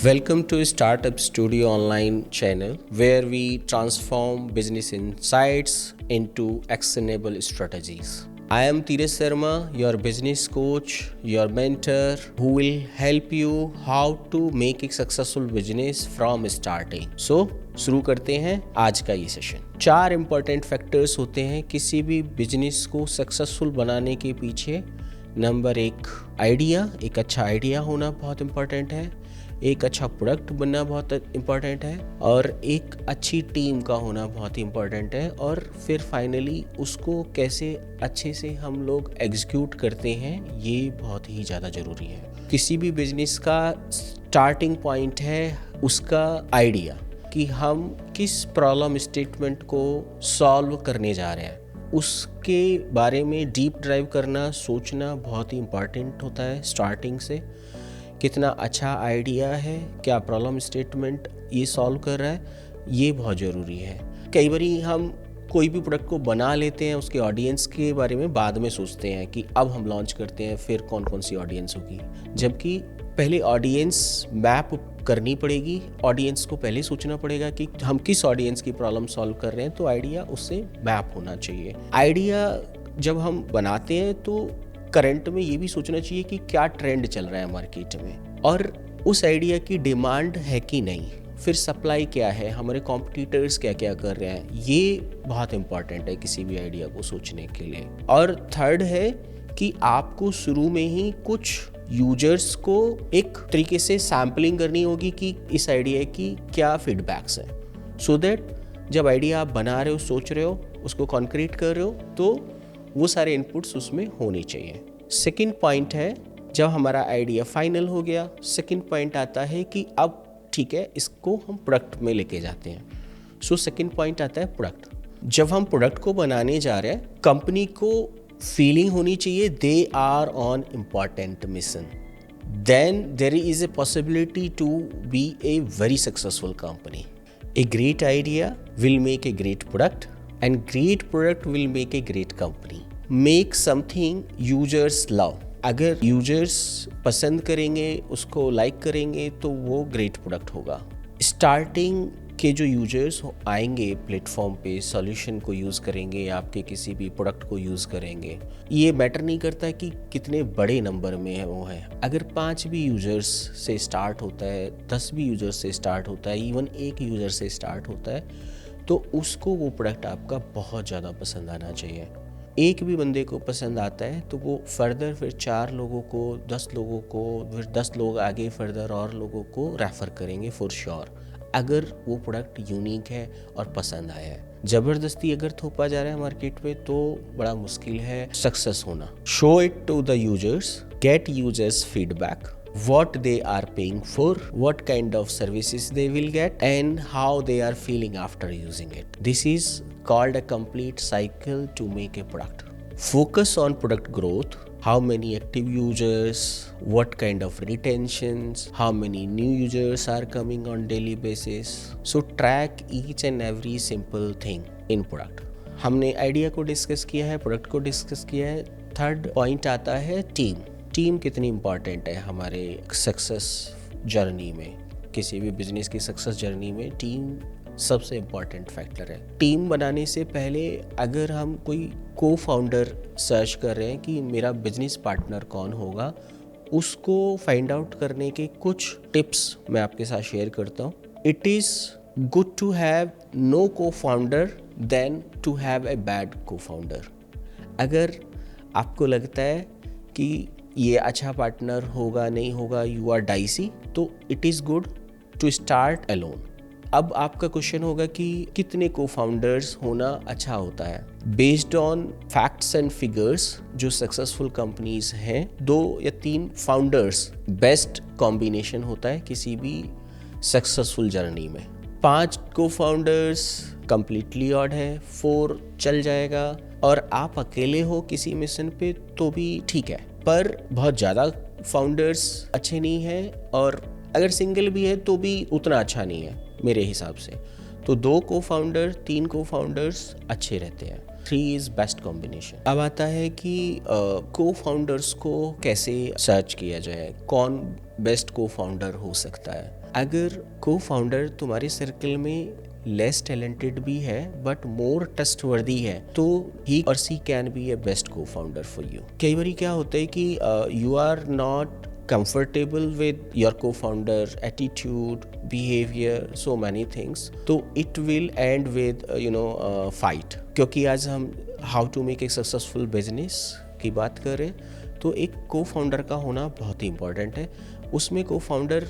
Welcome to Startup Studio online channel where we transform business insights into actionable strategies. I am Tejas Sharma, your business coach, your mentor who will help you how to make a successful business from starting. So, शुरू करते हैं आज का ये session. 4 important factors होते हैं किसी भी बिजनेस को सक्सेसफुल बनाने के पीछे। नंबर 1 आइडिया, एक अच्छा आइडिया होना बहुत इंपॉर्टेंट है, एक अच्छा प्रोडक्ट बनना बहुत इम्पॉर्टेंट है और एक अच्छी टीम का होना बहुत इम्पॉर्टेंट है, और फिर फाइनली उसको कैसे अच्छे से हम लोग एग्जीक्यूट करते हैं ये बहुत ही ज़्यादा ज़रूरी है। किसी भी बिजनेस का स्टार्टिंग पॉइंट है उसका आइडिया, कि हम किस प्रॉब्लम स्टेटमेंट को सॉल्व करने जा रहे हैं, उसके बारे में डीप ड्राइव करना, सोचना बहुत ही इम्पॉर्टेंट होता है। स्टार्टिंग से कितना अच्छा आइडिया है, क्या प्रॉब्लम स्टेटमेंट ये सॉल्व कर रहा है, ये बहुत ज़रूरी है। कई बार हम कोई भी प्रोडक्ट को बना लेते हैं, उसके ऑडियंस के बारे में बाद में सोचते हैं कि अब हम लॉन्च करते हैं, फिर कौन कौन सी ऑडियंस होगी, जबकि पहले ऑडियंस मैप करनी पड़ेगी। ऑडियंस को पहले सोचना पड़ेगा कि हम किस ऑडियंस की प्रॉब्लम सॉल्व कर रहे हैं, तो आइडिया उससे मैप होना चाहिए। आइडिया जब हम बनाते हैं तो करंट में ये भी सोचना चाहिए कि क्या ट्रेंड चल रहा है मार्केट में, और उस आइडिया की डिमांड है कि नहीं, फिर सप्लाई क्या है, हमारे कॉम्पिटिटर्स क्या क्या कर रहे हैं, ये बहुत इंपॉर्टेंट है किसी भी आइडिया को सोचने के लिए। और थर्ड है कि आपको शुरू में ही कुछ यूजर्स को एक तरीके से सैम्पलिंग करनी होगी कि इस आइडिया की क्या फीडबैक्स हैं, सो दैट जब आइडिया आप बना रहे हो, सोच रहे हो, उसको कॉन्क्रीट कर रहे हो, तो वो सारे इनपुट्स उसमें होने चाहिए। सेकंड पॉइंट है, जब हमारा आइडिया फाइनल हो गया, सेकंड पॉइंट आता है कि अब ठीक है, इसको हम प्रोडक्ट में लेके जाते हैं। सो सेकंड पॉइंट आता है प्रोडक्ट। जब हम प्रोडक्ट को बनाने जा रहे हैं, कंपनी को फीलिंग होनी चाहिए they are on important mission, then there is a possibility to be a very successful company. A great idea will make a great product and great product will make a great company. Make something users love. अगर users पसंद करेंगे, उसको like करेंगे, तो वो great product होगा। Starting के जो यूजर्स आएंगे प्लेटफॉर्म पे, सॉल्यूशन को यूज़ करेंगे, आपके किसी भी प्रोडक्ट को यूज़ करेंगे, ये मैटर नहीं करता कि कितने बड़े नंबर में है वो है। अगर 5 भी यूजर्स से स्टार्ट होता है, 10 भी यूजर्स से स्टार्ट होता है, इवन एक यूज़र से स्टार्ट होता है, तो उसको वो प्रोडक्ट आपका बहुत ज़्यादा पसंद आना चाहिए। एक भी बंदे को पसंद आता है तो वो फर्दर फिर 4 लोगों को, 10 लोगों को, फिर 10 लोग आगे फर्दर और लोगों को रेफ़र करेंगे फॉर श्योर, अगर वो प्रोडक्ट यूनिक है और पसंद आया है। ज़बरदस्ती अगर थोपा जा रहा है मार्केट में तो बड़ा मुश्किल है सक्सेस होना। Show it to the users, get users feedback, what they are paying for, what kind of services they will get, and how they are feeling after using it. This is called a complete cycle to make a product. Focus on product growth, how many active users, what kind of retentions, how many new users are coming on daily basis. So track each and every simple thing in product. हमने idea को discuss किया है, product को discuss किया है। Third point आता है team. Team कितनी इम्पॉर्टेंट है हमारे सक्सेस जर्नी में। किसी भी बिजनेस की सक्सेस जर्नी में टीम सबसे इम्पॉर्टेंट फैक्टर है। टिम बनाने से पहले अगर हम कोई को फाउंडर सर्च कर रहे हैं कि मेरा बिजनेस पार्टनर कौन होगा, उसको फाइंड आउट करने के कुछ टिप्स मैं आपके साथ शेयर करता हूँ। It is good to have no cofounder than to have a bad cofounder. अगर आपको लगता है कि ये अच्छा पार्टनर होगा नहीं होगा, यू आर डाइसी, तो it is good to start alone. अब आपका क्वेश्चन होगा कि कितने को फाउंडर्स होना अच्छा होता है। Based on facts and figures, जो सक्सेसफुल कंपनीज हैं, 2 या 3 फाउंडर्स बेस्ट कॉम्बिनेशन होता है किसी भी सक्सेसफुल जर्नी में। 5 को फाउंडर्स कंप्लीटली ऑड है, 4 चल जाएगा, और आप अकेले हो किसी मिशन पे तो भी ठीक है, पर बहुत ज़्यादा फाउंडर्स अच्छे नहीं हैं, और अगर सिंगल भी है तो भी उतना अच्छा नहीं है मेरे हिसाब से। तो 2 को फाउंडर, 3 को फाउंडर्स अच्छे रहते हैं। 3 इज़ बेस्ट कॉम्बिनेशन। अब आता है कि को फाउंडर्स को कैसे सर्च किया जाए, कौन बेस्ट को फाउंडर हो सकता है। अगर को फाउंडर तुम्हारे सर्कल में लेस टैलेंटेड भी है बट मोर ट्रस्टवर्दी है तो ही और she can be a best cofounder for you. कई बार क्या होता है कि you are not comfortable with your co-founder attitude, behavior, so many things, so it will end with fight। क्योंकि आज हम how to make a successful business की बात करें तो एक co-founder का होना बहुत ही important है। उसमें co-founder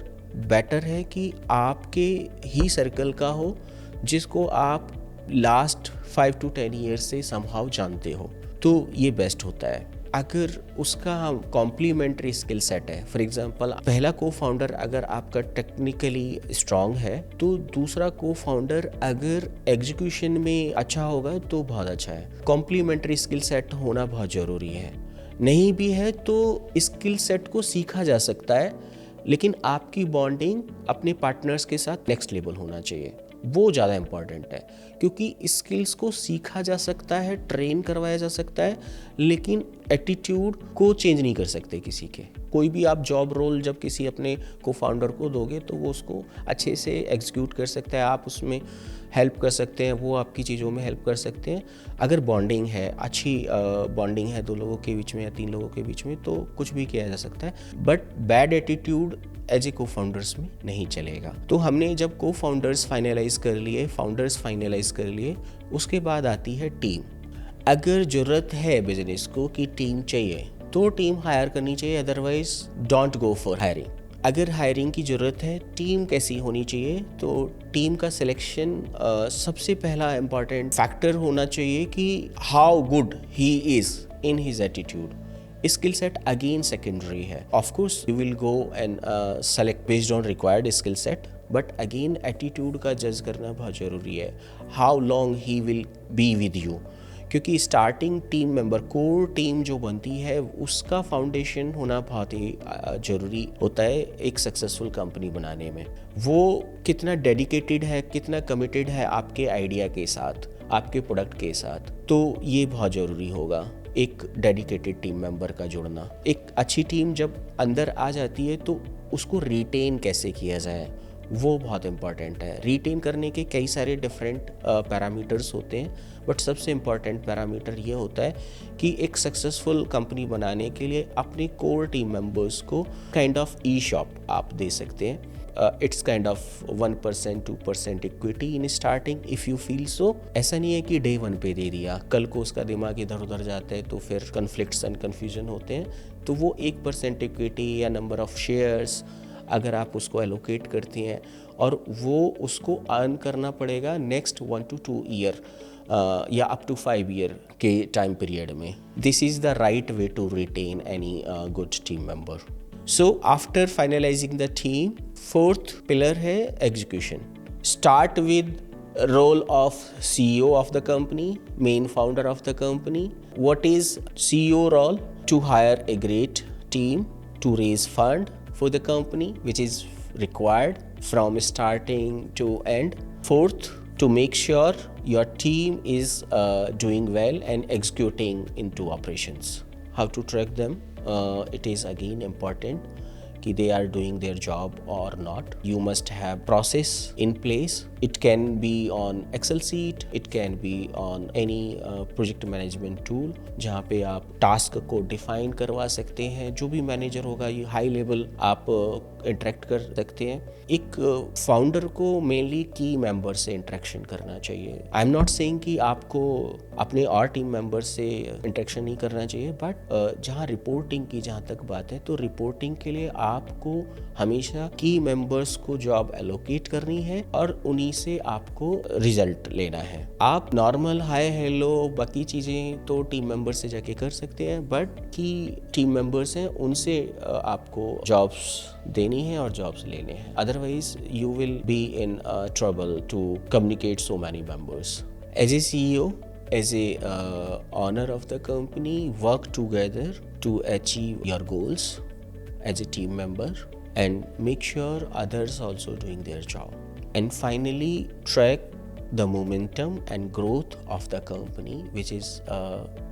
बेटर है कि आपके ही सर्कल का हो जिसको आप लास्ट 5 to 10 ईयर्स से समहाउ जानते हो, तो ये बेस्ट होता है। अगर उसका कॉम्प्लीमेंट्री स्किल सेट है, फॉर एग्जांपल पहला को फाउंडर अगर आपका टेक्निकली स्ट्रांग है तो दूसरा को फाउंडर अगर एग्जीक्यूशन में अच्छा होगा तो बहुत अच्छा है। कॉम्प्लीमेंट्री स्किल सेट होना बहुत ज़रूरी है। नहीं भी है तो स्किल सेट को सीखा जा सकता है, लेकिन आपकी बॉन्डिंग अपने पार्टनर्स के साथ नेक्स्ट लेवल होना चाहिए, वो ज़्यादा इम्पॉर्टेंट है। क्योंकि स्किल्स को सीखा जा सकता है, ट्रेन करवाया जा सकता है, लेकिन एटीट्यूड को चेंज नहीं कर सकते किसी के। कोई भी आप जॉब रोल जब किसी अपने को फाउंडर को दोगे तो वो उसको अच्छे से एग्जीक्यूट कर सकता है, आप उसमें हेल्प कर सकते हैं, वो आपकी चीज़ों में हेल्प कर सकते हैं। अगर बॉन्डिंग है, अच्छी बॉन्डिंग है 2 लोगों के बीच में या 3 लोगों के बीच में तो कुछ भी किया जा सकता है। But bad attitude as a cofounders में नहीं चलेगा। तो हमने जब को फाउंडर्स फाइनलाइज कर लिए, फाउंडर्स फाइनलाइज कर लिए, उसके बाद आती है टीम। अगर ज़रूरत है बिजनेस को कि टीम चाहिए तो टीम हायर करनी चाहिए, otherwise don't go for hiring. अगर हायरिंग की ज़रूरत है, टीम कैसी होनी चाहिए, तो टीम का सिलेक्शन सबसे पहला इम्पॉर्टेंट फैक्टर होना चाहिए कि how good he is in his attitude. Skill set again secondary है। Of course you will go and select based on required skill set, but again attitude का जज करना बहुत ज़रूरी है। How long he will be with you, क्योंकि starting team member, core team जो बनती है उसका फाउंडेशन होना बहुत ही ज़रूरी होता है एक सक्सेसफुल कंपनी बनाने में। वो कितना डेडिकेटेड है, कितना कमिटेड है आपके आइडिया के साथ, आपके प्रोडक्ट के साथ, तो ये बहुत ज़रूरी होगा एक डेडिकेटेड टीम मेंबर का जुड़ना। एक अच्छी टीम जब अंदर आ जाती है तो उसको रिटेन कैसे किया जाए वो बहुत इम्पॉर्टेंट है। रिटेन करने के कई सारे डिफरेंट पैरामीटर्स होते हैं, बट सबसे इम्पॉर्टेंट पैरामीटर ये होता है कि एक सक्सेसफुल कंपनी बनाने के लिए अपने कोर टीम मेंबर्स को काइंड ऑफ ई शॉप आप दे सकते हैं। It's kind of 1% 2% equity in starting if you feel so. ऐसा नहीं है कि डे 1 पे दे दिया, कल को उसका दिमाग इधर उधर जाता है तो फिर कन्फ्लिक्ट्स एंड कन्फ्यूजन होते हैं। तो वो 1% इक्विटी या नंबर ऑफ शेयर्स अगर आप उसको एलोकेट करती हैं और वो उसको अर्न करना पड़ेगा नेक्स्ट 1 to 2 ईयर या अप टू 5 ईयर के टाइम पीरियड में। This is the right way to retain any good team member. So after finalising the team, fourth pillar है execution. Start with role of CEO of the company, main founder of the company. What is CEO role? To hire a great team to raise fund for the company, which is required from starting to end. Fourth, to make sure your team is doing well and executing into operations. How to track them? It is again important कि they are doing their job or not. You must have process in place. It can be on Excel sheet, it can be on any project management tool जहाँ पे आप task को define करवा सकते हैं। जो भी मैनेजर होगा ये हाई लेवल आप इंटरेक्ट कर सकते हैं। एक फाउंडर को मेनली की मेंबर से इंटरेक्शन करना चाहिए। आई एम नॉट सेइंग कि आपको अपने और टीम मेंबर से इंटरेक्शन नहीं करना चाहिए, बट जहाँ रिपोर्टिंग की जहाँ तक बात है तो रिपोर्टिंग के लिए आपको हमेशा की मेंबर्स को जॉब एलोकेट करनी है और उन्हीं से आपको रिजल्ट लेना है। आप नॉर्मल हाय हेलो बाकी चीज़ें तो टीम मेंबर से जाके कर सकते हैं, बट की टीम मेंबर्स हैं उनसे आपको जॉब्स देनी है और जॉब्स लेने हैं। Otherwise you will be in trouble to communicate so many members. As a CEO, as a owner of the company, work together to achieve your goals as a team member and make sure others also doing their job. And finally, track the momentum and growth of the company, which is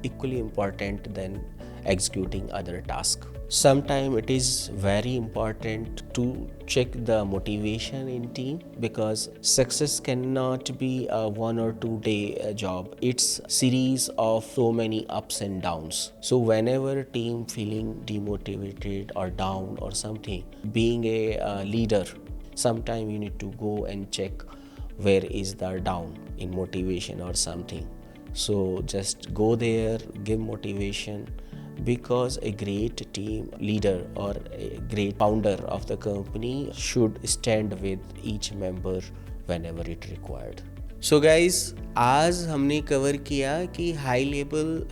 equally important than executing other tasks. Sometimes it is very important to check the motivation in team, because success cannot be a 1 or 2 day job. It's series of so many ups and downs. So whenever team feeling demotivated or down or something, being a leader, sometime you need to go and check where is the down in motivation or something. So just go there, give motivation, because a great team leader or a great founder of the company should stand with each member whenever it required. So guys, आज हमने cover किया कि high level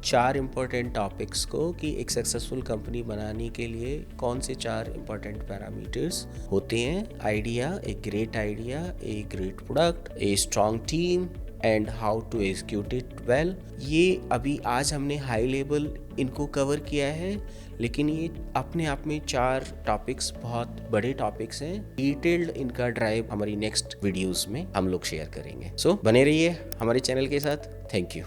4 important topics को, कि एक successful company बनाने के लिए कौन से 4 इम्पोर्टेंट पैरामीटर्स होते हैं. Idea, a great product, a strong team and how to execute it well. ये अभी आज हमने हाई लेवल इनको कवर किया है, लेकिन ये अपने आप में 4 टॉपिक्स बहुत बड़े टॉपिक्स हैं. डिटेल्ड इनका ड्राइव हमारी नेक्स्ट वीडियोस में हम लोग शेयर करेंगे. सो बने रहिए हमारे चैनल के साथ. Thank you.